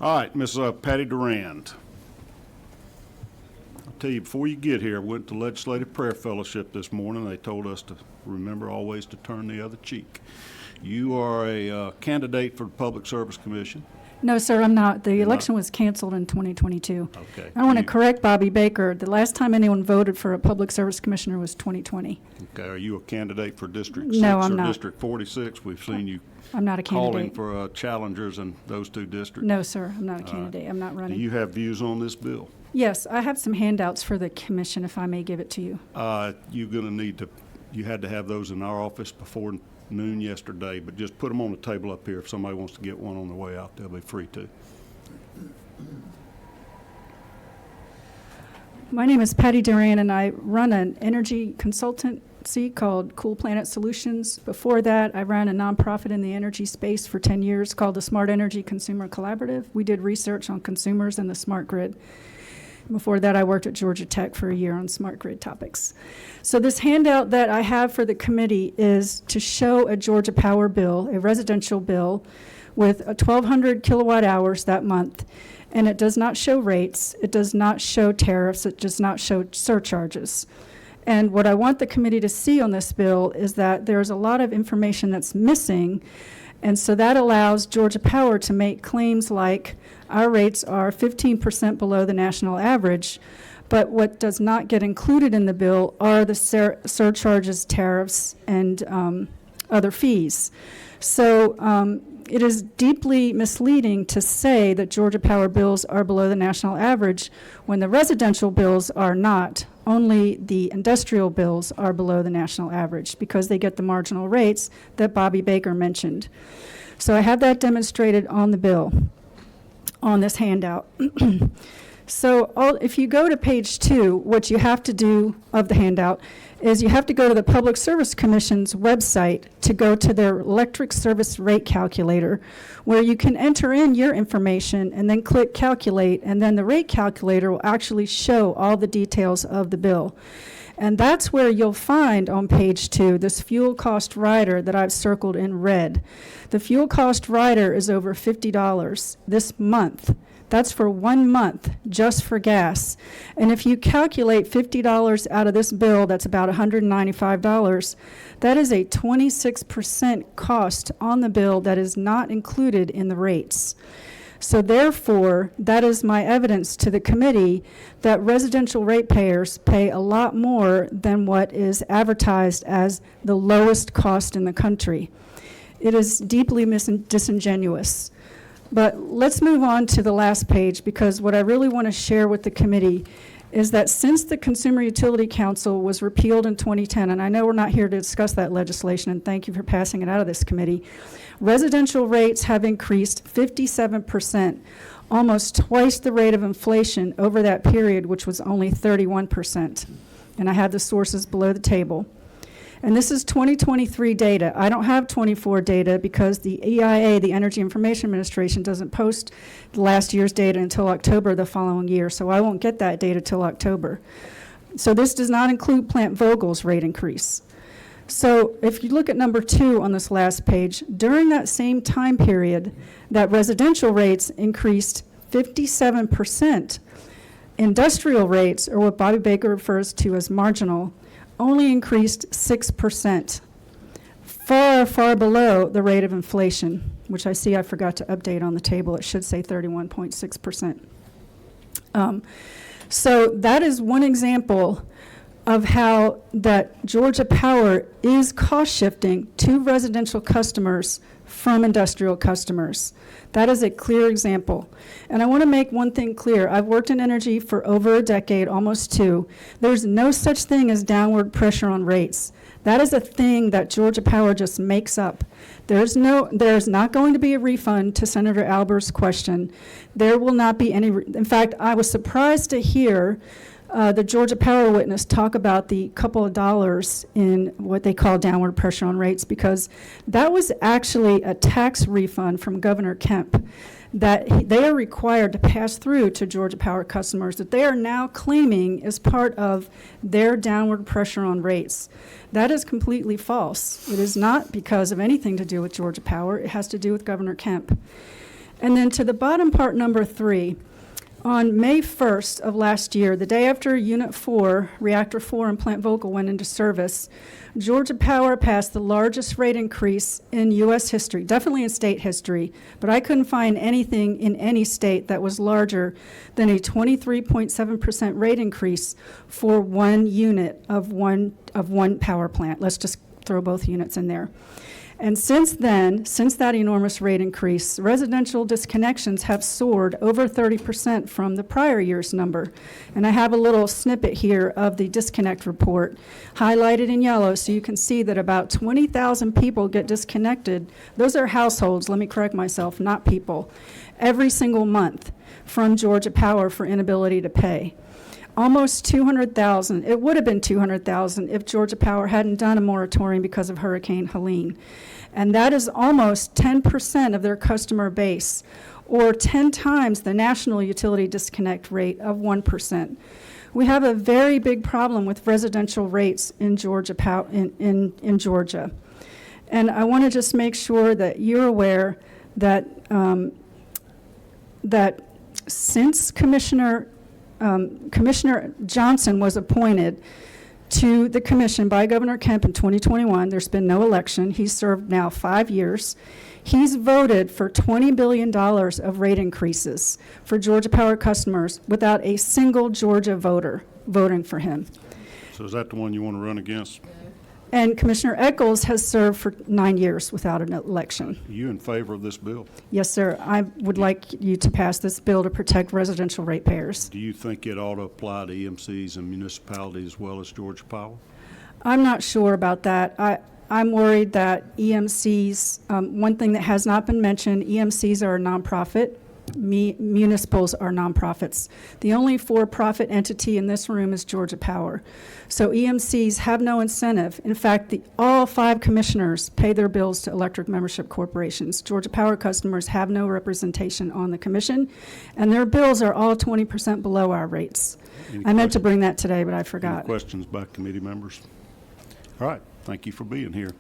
All right, Miss Patty Durand. I'll tell you, before you get here, I went to Legislative Prayer Fellowship this morning. They told us to remember always to turn the other cheek. You are a candidate for the Public Service Commission. No, sir, I'm not. The You're election not? was canceled in 2022. Okay. I want to correct Bobby Baker. The last time anyone voted for a public service commissioner was 2020. Okay, are you a candidate for District 6 No, I'm or not. District 46? We've seen you I'm not a calling candidate. for challengers in those two districts. No, sir, I'm not a candidate. I'm not Do running. you have views on this bill? Yes, I have some handouts for the commission, if I may give it to you. You're going to need to, you had to have those in our office before noon yesterday, but just put them on the table up here. If somebody wants to get one on their way out, they'll be free to. My name is Patty Durand, and I run an energy consultancy called Cool Planet Solutions. Before that, I ran a nonprofit in the energy space for 10 years called the Smart Energy Consumer Collaborative. We did research on consumers and the smart grid. Before that, I worked at Georgia Tech for a year on smart grid topics. So this handout that I have for the committee is to show a Georgia Power bill, a residential bill, with 1,200 kilowatt hours that month. And it does not show rates, it does not show tariffs, it does not show surcharges. And what I want the committee to see on this bill is that there's a lot of information that's missing. And so that allows Georgia Power to make claims like our rates are 15% below the national average. But what does not get included in the bill are the surcharges, tariffs, and other fees. So it is deeply misleading to say that Georgia Power bills are below the national average when the residential bills are not. Only the industrial bills are below the national average because they get the marginal rates that Bobby Baker mentioned. So I have that demonstrated on the bill, on this handout. So if you go to page 2, what you have to do of the handout is you have to go to the Public Service Commission's website to go to their electric service rate calculator, where you can enter in your information and then click calculate, and then the rate calculator will actually show all the details of the bill. And that's where you'll find on page 2 this fuel cost rider that I've circled in red. The fuel cost rider is over $50 this month. That's for 1 month, just for gas. And if you calculate $50 out of this bill, that's about $195. That is a 26% cost on the bill that is not included in the rates. So therefore, that is my evidence to the committee that residential ratepayers pay a lot more than what is advertised as the lowest cost in the country. It is deeply disingenuous. But let's move on to the last page, because what I really want to share with the committee is that since the Consumer Utility Council was repealed in 2010, and I know we're not here to discuss that legislation, and thank you for passing it out of this committee, residential rates have increased 57%, almost twice the rate of inflation over that period, which was only 31%. And I have the sources below the table. And this is 2023 data. I don't have 24 data because the EIA, the Energy Information Administration, doesn't post last year's data until October the following year, so I won't get that data till October. So this does not include Plant Vogel's rate increase. So if you look at number 2 on this last page, during that same time period, that residential rates increased 57%. Industrial rates, or what Bobby Baker refers to as marginal, only increased 6%, far, far below the rate of inflation, which I see I forgot to update on the table. It should say 31.6%. So that is one example of how that Georgia Power is cost shifting to residential customers from industrial customers. That is a clear example. And I want to make one thing clear. I've worked in energy for over a decade, almost 2. There's no such thing as downward pressure on rates. That is a thing that Georgia Power just makes up. There's not going to be a refund, to Senator Albert's question. There will not be any. In fact, I was surprised to hear the Georgia Power witness talk about the couple of dollars in what they call downward pressure on rates, because that was actually a tax refund from Governor Kemp that they are required to pass through to Georgia Power customers that they are now claiming as part of their downward pressure on rates. That is completely false. It is not because of anything to do with Georgia Power. It has to do with Governor Kemp. And then to the bottom part, number 3, on May 1st of last year, the day after Unit 4, Reactor 4 in Plant Vogtle went into service, Georgia Power passed the largest rate increase in U.S. history, definitely in state history, but I couldn't find anything in any state that was larger than a 23.7% rate increase for one unit of one power plant. Let's just throw both units in there. And since then, since that enormous rate increase, residential disconnections have soared over 30% from the prior year's number. And I have a little snippet here of the disconnect report highlighted in yellow, so you can see that about 20,000 people get disconnected. Those are households, let me correct myself, not people, every single month from Georgia Power for inability to pay. Almost 200,000. It would have been 200,000 if Georgia Power hadn't done a moratorium because of Hurricane Helene. And that is almost 10% of their customer base, or 10 times the national utility disconnect rate of 1%. We have a very big problem with residential rates in Georgia. In Georgia. And I want to just make sure that you're aware that, that since Commissioner Johnson was appointed to the commission by Governor Kemp in 2021. There's been no election. He's served now 5 years. He's voted for $20 billion of rate increases for Georgia Power customers without a single Georgia voter voting for him. So is that the one you want to run against? And Commissioner Echols has served for 9 years without an election. Are you in favor of this bill? Yes, sir. I would like you to pass this bill to protect residential ratepayers. Do you think it ought to apply to EMCs and municipalities as well as Georgia Power? I'm not sure about that. I'm worried that EMCs, one thing that has not been mentioned, EMCs are a nonprofit. Municipals are nonprofits. The only for-profit entity in this room is Georgia Power. So EMCs have no incentive. In fact, all 5 commissioners pay their bills to electric membership corporations. Georgia Power customers have no representation on the commission, and their bills are all 20% below our rates. I meant to bring that today, but I forgot. Any questions by committee members? All right. Thank you for being here.